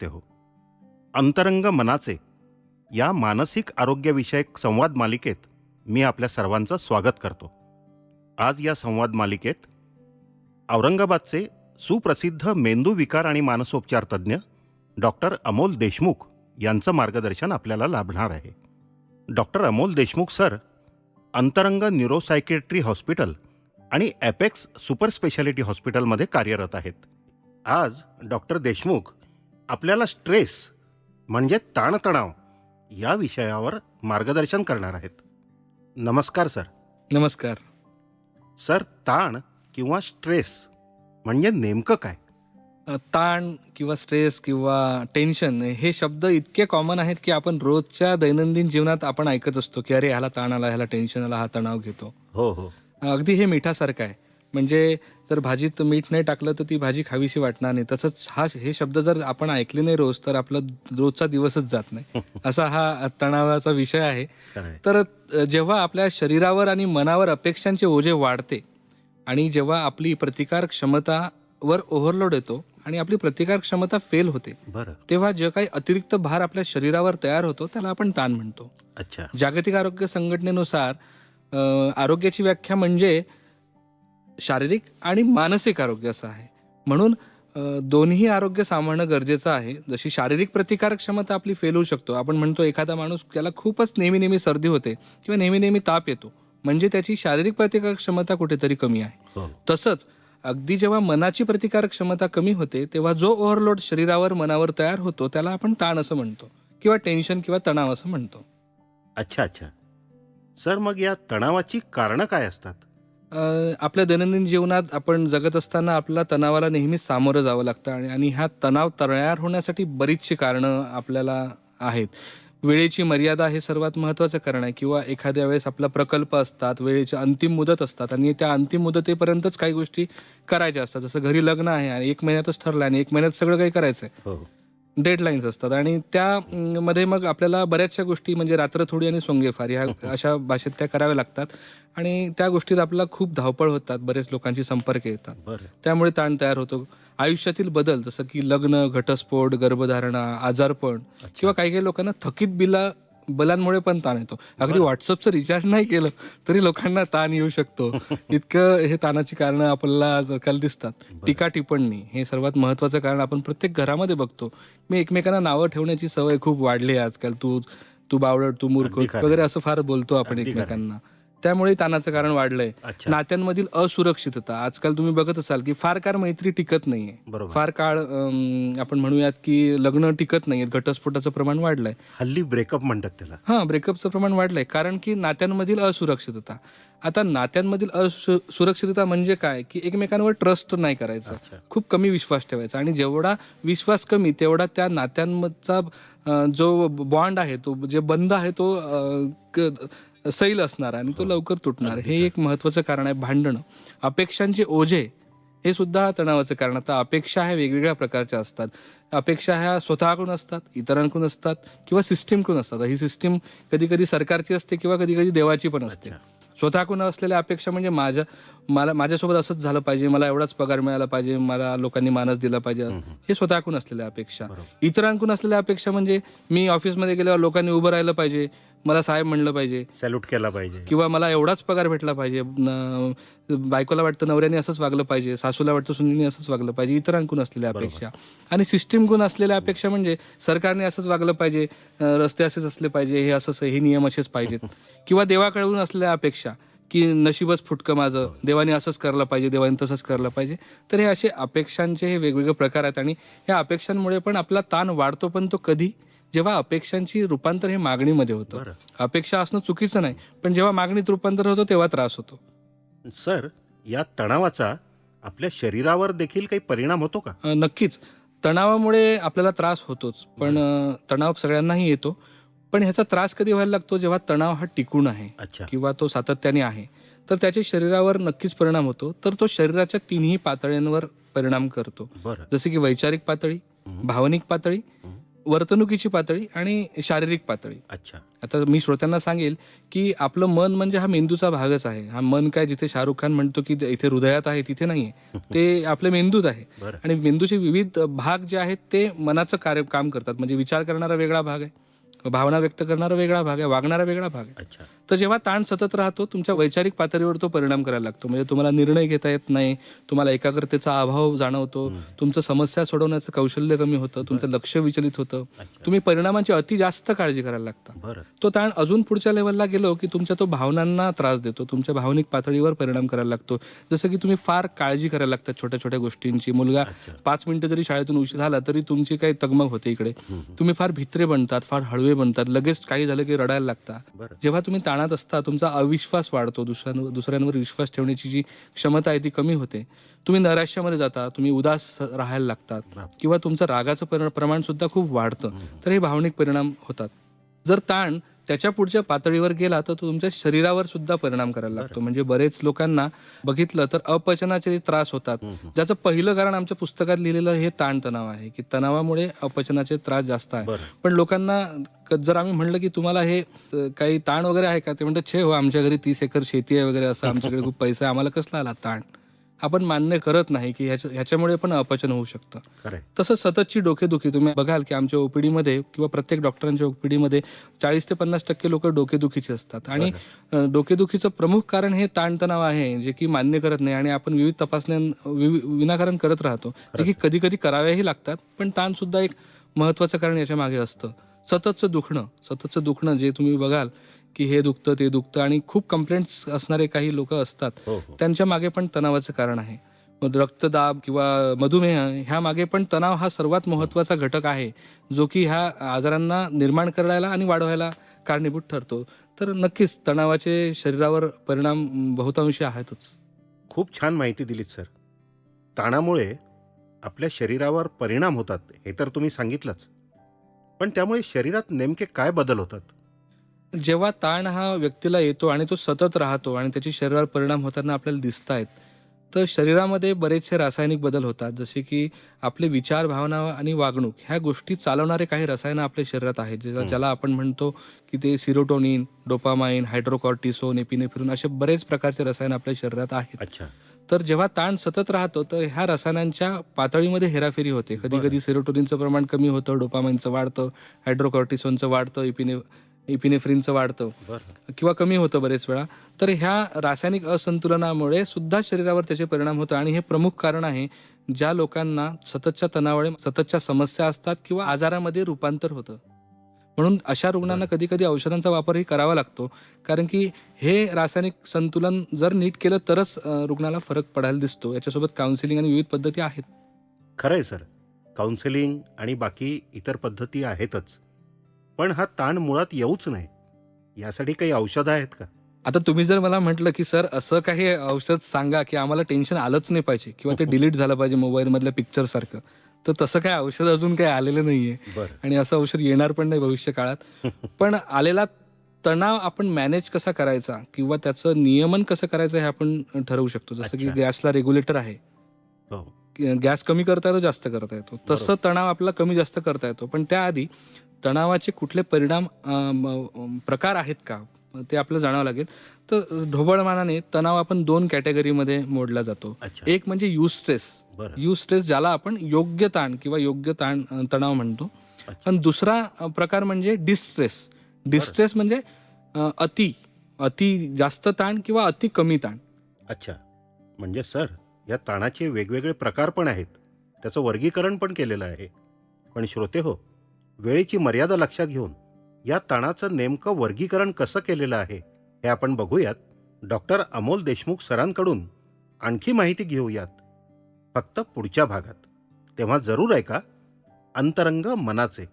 ते हो. अंतरंग मनाचे या मानसिक आरोग्याविषयक संवाद मालिकेत मी आपल्या सर्वांचं स्वागत करतो. आज या संवाद मालिकेत औरंगाबादचे सुप्रसिद्ध मेंदू विकार आणि मानसोपचार तज्ज्ञ डॉक्टर अमोल देशमुख यांचं मार्गदर्शन आपल्याला लाभणार आहे. डॉक्टर अमोल देशमुख सर अंतरंग न्यूरोसायकेट्री हॉस्पिटल आणि ॲपेक्स सुपर स्पेशालिटी हॉस्पिटलमध्ये कार्यरत आहेत. आज डॉक्टर देशमुख आपल्याला स्ट्रेस म्हणजे ताणतणाव या विषयावर मार्गदर्शन करणार आहेत. नमस्कार सर. नमस्कार. सर, ताण किंवा स्ट्रेस म्हणजे नेमकं काय? ताण किंवा स्ट्रेस किंवा टेन्शन हे शब्द इतके कॉमन आहेत की आपण रोजच्या दैनंदिन जीवनात आपण ऐकत असतो की अरे ह्याला ताण आला, ह्याला टेन्शन आला, हा तणाव घेतो. हो हो. अगदी हे मिठासारखं आहे. म्हणजे जर भाजीत मीठ नाही टाकलं तर ती भाजी खावीशी वाटणार नाही. तसंच हे शब्द जर आपण ऐकले नाही रोज तर आपला रोजचा दिवसच जात नाही. असा हा तणावाचा विषय आहे. खरंय. तर जेव्हा आपल्या शरीरावर आणि मनावर अपेक्षांचे ओझे वाढते आणि जेव्हा आपली प्रतिकार क्षमतावर ओव्हरलोड येतो आणि आपली प्रतिकार क्षमता फेल होते, बरं. तेव्हा जे काही अतिरिक्त भार आपल्या शरीरावर तयार होतो त्याला आपण ताण म्हणतो. अच्छा. जागतिक आरोग्य संघटनेनुसार आरोग्याची व्याख्या म्हणजे शारीरिक आणि मानसिक आरोग्य असं आहे. म्हणून दोन्ही आरोग्य सांभाळणं गरजेचं आहे. जशी शारीरिक प्रतिकारक क्षमता आपली फेल होऊ शकतो. आपण म्हणतो एखादा माणूस त्याला खूपच नेहमी सर्दी होते किंवा नेहमी ताप येतो, म्हणजे त्याची शारीरिक प्रतिकारक क्षमता कुठेतरी कमी आहे. हो. तसंच अगदी जेव्हा मनाची प्रतिकारक क्षमता कमी होते तेव्हा जो ओव्हरलोड शरीरावर मनावर तयार होतो त्याला आपण ताण असं म्हणतो किंवा टेन्शन किंवा तणाव असं म्हणतो. अच्छा अच्छा. सर, मग या तणावाची कारणं काय असतात? आपल्या दैनंदिन जीवनात आपण जगत असताना आपल्याला तणावाला नेहमीच सामोरं जावं लागतं आणि हा तणाव तयार होण्यासाठी बरीचशी कारणं आपल्याला आहेत. वेळेची मर्यादा हे सर्वात महत्त्वाचं कारण आहे. किंवा एखाद्या वेळेस आपला प्रकल्प असतात, वेळेची अंतिम मुदत असतात आणि त्या अंतिम मुदतेपर्यंतच काही गोष्टी करायच्या असतात. जसं घरी लग्न आहे आणि 1 महिन्यातच ठरलं आणि 1 महिन्यात सगळं काही करायचं आहे. हो. डेडलाईन्स असतात आणि त्या मध्ये मग आपल्याला बऱ्याचशा गोष्टी म्हणजे रात्र थोडी आणि सोंगे फार ह्या अशा भाषेत त्या कराव्या लागतात आणि त्या गोष्टीत आपल्याला खूप धावपळ होतात, बरेच लोकांशी संपर्क येतात, बरं. त्यामुळे ताण तयार होतो. आयुष्यातील बदल जसं की लग्न, घटस्फोट, गर्भधारणा, आजारपण किंवा काही लोकांना थकीत बलांमुळे पण ताण येतो. अगदी व्हॉट्सअपचं रिचार्ज नाही केलं तरी लोकांना ताण येऊ शकतो. इतकं हे ताणाची कारणं आपल्याला आजकाल दिसतात. टीका टिप्पणी हे सर्वात महत्वाचं कारण आपण प्रत्येक घरामध्ये बघतो. मी एकमेकांना नावं ठेवण्याची सवय खूप वाढली आहे आजकाल. तू बावळट, तू मूर्ख वगैरे असं फार बोलतो आपण एकमेकांना. त्यामुळे ताणाचं कारण वाढलंय. अच्छा. नात्यांमधील असुरक्षितता आजकाल तुम्ही बघत असाल की फार काळ मैत्री टिकत नाहीये. बरोबर. फार काळ आपण म्हणूयात की लग्न टिकत नाहीये. घटस्फोटाचं प्रमाण वाढलंय. हल्ली ब्रेकअप म्हणतात त्याला. हां, ब्रेकअपचं प्रमाण वाढलंय कारण की नात्यांमधील असुरक्षितता. आता नात्यांमधील असुरक्षितता म्हणजे काय की एकमेकांवर ट्रस्ट नाही करायचं, अच्छा. खूप कमी विश्वास ठेवायचा आणि जेवढा विश्वास कमी तेवढा त्या नात्यांमधचा जो बॉन्ड आहे, तो जे बंध आहे तो सैल असणार आणि तो लवकर तुटणार. हे एक महत्वाचं कारण आहे. भांडणं, अपेक्षांचे ओझे हे सुद्धा तणावाचं कारण. आता अपेक्षा ह्या वेगवेगळ्या प्रकारच्या असतात. अपेक्षा ह्या स्वतःकडून असतात, इतरांकडून असतात किंवा सिस्टीमकडून असतात. ही सिस्टीम कधी कधी सरकारची असते किंवा कधी कधी देवाची पण असते. स्वतःकडून असलेल्या अपेक्षा म्हणजे माझ्यासोबत असंच झालं पाहिजे, मला एवढाच पगार मिळाला पाहिजे, मला लोकांनी मानस दिला पाहिजे, हे स्वतःकडून असलेल्या अपेक्षा. इतरांकडून असलेल्या अपेक्षा म्हणजे मी ऑफिसमध्ये गेल्यावर लोकांनी उभं राहिलं पाहिजे, मला साहेब म्हणलं पाहिजे, सॅल्यूट केला पाहिजे, किंवा मला एवढाच पगार भेटला पाहिजे. बायकोला वाटतं नवऱ्याने असंच वागलं पाहिजे, सासूला वाटतं सुनीने असंच वागलं पाहिजे. इतरांकडून असलेल्या अपेक्षा. आणि सिस्टीमकडून असलेल्या अपेक्षा म्हणजे सरकारने असंच वागलं पाहिजे, रस्ते असेच असले पाहिजे, हे असंच, हे नियम असेच पाहिजेत. किंवा देवाकडून असलेल्या अपेक्षा की नशीबच फुटकं माझं, देवाने असंच करायला पाहिजे, देवाने तसंच करायला पाहिजे. तर हे असे अपेक्षांचे हे वेगवेगळे प्रकार आहेत आणि ह्या अपेक्षांमुळे पण आपला ताण वाढतो. पण तो कधी? जेव्हा अपेक्षांची रूपांतर हे मागणीमध्ये होतं. अपेक्षा असणं चुकीचं नाही, पण जेव्हा मागणीत रूपांतर होतं तेव्हा त्रास होतो. सर, या तणावाचा आपल्या शरीरावर देखील काही परिणाम होतो का? नक्कीच. तणावामुळे आपल्याला त्रास होतोच, पण तणाव सगळ्यांनाही येतो. पण ह्याचा त्रास कधी व्हायला लागतो? जेव्हा तणाव हा टिकून आहे किंवा तो सातत्याने आहे, तर त्याच्या शरीरावर नक्कीच परिणाम होतो. तर तो शरीराच्या 3ही पातळ्यांवर परिणाम करतो. जसे की वैचारिक पातळी, भावनिक पातळी वर्तणुकीची पातळी आणि शारीरिक पातळी. अच्छा. आता मी श्रोत्यांना सांगेल की आपलं मन म्हणजे हा मेंदूचा भागच आहे. हा मन काय जिथे शाहरुख खान म्हणतो की इथे हृदयात आहे तिथे नाहीये. ते आपल्या मेंदूत आहे. बरं. आणि मेंदूचे विविध भाग जे आहेत ते मनाचं काम करतात. म्हणजे विचार करणारा वेगळा भाग आहे, भावना व्यक्त करणारा वेगळा भाग आहे, वागणारा वेगळा भाग आहे. अच्छा. तर जेव्हा ताण सतत राहतो तुमच्या वैचारिक पातळीवर तो परिणाम करायला लागतो. म्हणजे तुम्हाला निर्णय घेता येत नाही, तुम्हाला एकाग्रतेचा अभाव जाणवतो, तुमचं समस्या सोडवण्याचं कौशल्य कमी होतं, तुमचं लक्ष विचलित होतं, अच्छा. तुम्ही परिणामांची अति जास्त काळजी करायला लागता. बरं. तो ताण अजून पुढच्या लेवलला गेलो की तुमच्या तो भावनांना त्रास देतो, तुमच्या भावनिक पातळीवर परिणाम करायला लागतो. जसं की तुम्ही फार काळजी करायला लागतात छोट्या छोट्या गोष्टींची. मुलगा अच्छा. 5 मिनिटं जरी शाळेतून उशीर झाला तरी तुमची काही तगमग होते इकडे. तुम्ही फार भित्रे बनतात, फार हळवे बनतात, लगेच काही झालं की रडायला लागता. बरं. जेव्हा तुम्ही ताणात असता तुमचा अविश्वास वाढतो, दुसऱ्यांवर विश्वास ठेवण्याची जी क्षमता आहे ती कमी होते. तुम्ही नैराश्यामध्ये जाता, तुम्ही उदास राहायला लागतात बाप. किंवा तुमचं रागाचं प्रमाण सुद्धा खूप वाढतं. तर हे भावनिक परिणाम होतात. जर ताण त्याच्या पुढच्या पातळीवर गेला तर तो तुमच्या शरीरावर सुद्धा परिणाम करायला लागतो. म्हणजे बरेच लोकांना बघितलं तर अपचनाचे त्रास होतात, ज्याचं पहिलं कारण आमच्या पुस्तकात लिहिलेलं हे ताणतणाव आहे की तणावामुळे अपचनाचे त्रास जास्त आहे. बरं. पण लोकांना जर आम्ही म्हणलं की तुम्हाला हे काही ताण वगैरे आहे का, ते म्हणतात छे हो आमच्या घरी 30 एकर शेती आहे वगैरे, असं आमच्याकडे खूप पैसा आहे, आम्हाला कसला आला ताण. आपण मान्य करत नाही की ह्याच्यामुळे पण अपचन होऊ शकतं. खरंय. तसं सततची डोकेदुखी तुम्ही बघाल की आमच्या ओपीडीमध्ये किंवा प्रत्येक डॉक्टरांच्या ओपीडीमध्ये 40 ते 50% लोक डोकेदुखीची असतात. आणि डोकेदुखीचं प्रमुख कारण हे ताणतणाव आहे, जे की मान्य करत नाही आणि आपण विविध तपासण्या विनाकारण करत राहतो, जे की कधी कधी कराव्याही लागतात. पण ताण सुद्धा एक महत्वाचं कारण याच्या मागे असतं. सततचं दुखणं जे तुम्ही बघाल की हे दुखतं ते दुखतं आणि खूप कंप्लेंट्स असणारे काही लोक असतात, हो, हो. त्यांच्या मागे पण तणावाचं कारण आहे. मग रक्तदाब किंवा मधुमेह ह्या मागे पण तणाव हा सर्वात महत्वाचा घटक आहे, जो की ह्या आजारांना निर्माण करायला आणि वाढवायला कारणीभूत ठरतो. तर नक्कीच तणावाचे शरीरावर परिणाम बहुतांशी आहेतच. खूप छान माहिती दिलीत सर. ताणामुळे आपल्या शरीरावर परिणाम होतात हे तर तुम्ही सांगितलंच, पण त्यामुळे शरीरात नेमके काय बदल होतात? जेव्हा ताण हा व्यक्तीला येतो आणि तो सतत राहतो आणि त्याची शरीरावर परिणाम होताना आपल्याला दिसत आहेत, तर शरीरामध्ये बरेचसे रासायनिक बदल होतात. जसे की आपले विचार, भावना आणि वागणूक ह्या गोष्टी चालवणारे काही रसायनं आपल्या शरीरात आहेत, ज्याला आपण म्हणतो की ते सिरोटोनिन, डोपामाइन, हायड्रोकॉर्टिसोन, एपिनेफ्रिन असे बरेच प्रकारचे रसायन आपल्या शरीरात आहेत. अच्छा. तर जेव्हा ताण सतत राहतो तर ह्या रसायनांच्या पातळीमध्ये हेराफेरी होते. कधी कधी सेरोटोनिनचं प्रमाण कमी होतं, डोपामाइनचं वाढतं, हायड्रोकॉर्टिसोनचं वाढतं, इपिनेफ्रिनचं वाढतं बरं. किंवा कमी होतं बरेच वेळा. तर ह्या रासायनिक असंतुलनामुळे सुद्धा शरीरावर त्याचे परिणाम होतात आणि हे प्रमुख कारण आहे ज्या लोकांना सततच्या तणावामुळे सततच्या समस्या असतात किंवा आजारामध्ये रूपांतर होतं. म्हणून अशा रुग्णांना कधी कधी औषधांचा वापरही करावा लागतो, कारण की हे रासायनिक संतुलन जर नीट केलं तरच रुग्णाला फरक पडायला दिसतो. याच्यासोबत काउन्सिलिंग आणि विविध पद्धती आहेत. खरंय सर. काउन्सिलिंग आणि बाकी इतर पद्धती आहेतच, पण हा ताण मुळात येऊच नाही यासाठी काही औषधं आहेत का? आता तुम्ही जर मला म्हटलं की सर असं काही औषध सांगा की आम्हाला टेन्शन आलंच नाही पाहिजे किंवा ते डिलीट झालं पाहिजे मोबाईल मधल्या पिक्चर सारखं, तर तसं काय औषध अजून काही आलेलं नाहीये. बरं. आणि असं औषध येणार पण नाही भविष्य काळात. पण आलेला तणाव आपण मॅनेज कसा करायचा किंवा त्याचं नियमन कसं करायचं हे आपण ठरवू शकतो. जसं की अच्छा. गॅसला रेग्युलेटर आहे, हो. गॅस कमी करता येतो, जास्त करता येतो, तसं तणाव आपल्याला कमी जास्त करता येतो. पण त्याआधी तणावाचे कुठले परिणाम प्रकार आहेत का ते आपल्याला जाणावं लागेल. तर ढोबळमानाने तणाव आपण 2 कॅटेगरीमध्ये मोडला जातो. अच्छा. एक म्हणजे यूज स्ट्रेस. बरं. यूज स्ट्रेस ज्याला आपण योग्य ताण किंवा योग्य तणाव म्हणतो. अच्छा. आणि दुसरा प्रकार म्हणजे डिस्ट्रेस. डिस्ट्रेस म्हणजे अति जास्त ताण किंवा अति कमी ताण. अच्छा. म्हणजे सर, या ताणाचे वेगवेगळे प्रकार पण आहेत, त्याचं वर्गीकरण पण केलेलं आहे. पण श्रोते हो, वेळेची मर्यादा लक्षात घेऊन या ताणाचं नेमकं वर्गीकरण कसं केलेलं आहे हे आपण बघूयात. डॉक्टर अमोल देशमुख सरांकडून आणखी माहिती घेऊयात, फक्त पुढच्या भागात. तेव्हा जरूर ऐका अंतरंग मनाचे.